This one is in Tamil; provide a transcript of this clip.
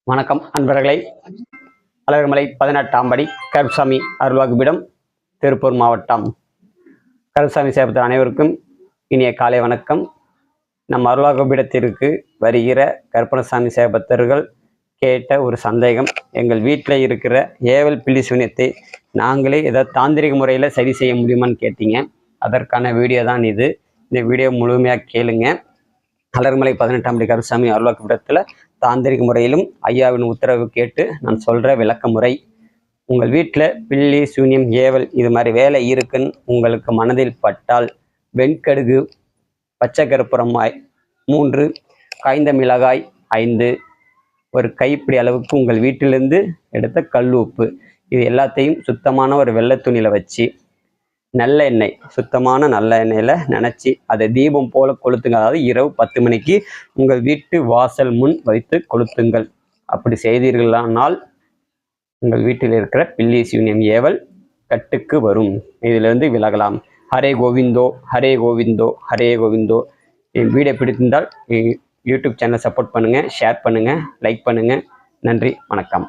வணக்கம் அன்பர்களை. அழகர்மலை 18ஆம் படி கருப்புசாமி அருள்வாக்குபீடம், திருப்பூர் மாவட்டம். கருப்புசாமி சேவகர் அனைவருக்கும் இனிய காலை வணக்கம். நம் அருள்வாக்குபீடத்திற்கு வருகிற கருப்பணசாமி சேவகர்கள் கேட்ட ஒரு சந்தேகம், எங்கள் வீட்டில் இருக்கிற ஏவல் பில்லி சூனியத்தை நாங்களே ஏதாவது தாந்திரிக முறையில் சரி செய்ய முடியுமான்னு கேட்டீங்க. அதற்கான வீடியோ தான் இது. இந்த வீடியோ முழுமையாக கேளுங்க. அழகர்மலை 18ஆம் படி கருப்புசாமி அருள்வாக்குபீடத்தில் தாந்திரிக முறையிலும் ஐயாவின் உத்தரவு கேட்டு நான் சொல்கிற விளக்க முறை. உங்கள் வீட்டில் பில்லி சூன்யம் ஏவல் இது மாதிரி வேலை இருக்குன்னு உங்களுக்கு மனதில் பட்டால், வெண்கடுகு, பச்சை கற்பூரமாய் 3, காய்ந்த மிளகாய் 5, ஒரு கைப்பிடி அளவுக்கு உங்கள் வீட்டிலிருந்து எடுத்த கல் உப்பு, இது எல்லாத்தையும் சுத்தமான ஒரு வெள்ளை துணியில் வச்சு நல்ல எண்ணெய், சுத்தமான நல்ல எண்ணெயில் நினச்சி அதை தீபம் போல கொளுத்துங்க. அதாவது இரவு 10 மணிக்கு உங்கள் வீட்டு வாசல் முன் வைத்து கொளுத்துங்கள். அப்படி செய்தீர்களானால் உங்கள் வீட்டில் இருக்கிற பில்லி சூன்யம் ஏவல் கட்டுக்கு வரும். இதிலிருந்து விலகலாம். ஹரே கோவிந்தோ, ஹரே கோவிந்தோ, ஹரே கோவிந்தோ. என் வீடியோ பிடித்திருந்தால் யூடியூப் சேனலை சப்போர்ட் பண்ணுங்கள், ஷேர் பண்ணுங்கள், லைக் பண்ணுங்கள். நன்றி, வணக்கம்.